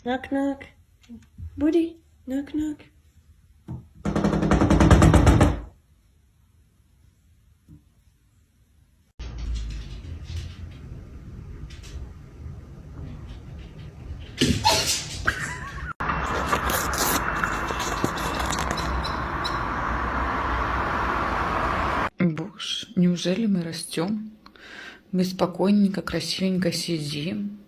Knock, knock. Woody, knock, knock. Боже, неужели мы растем? Мы спокойненько, красивенько сидим.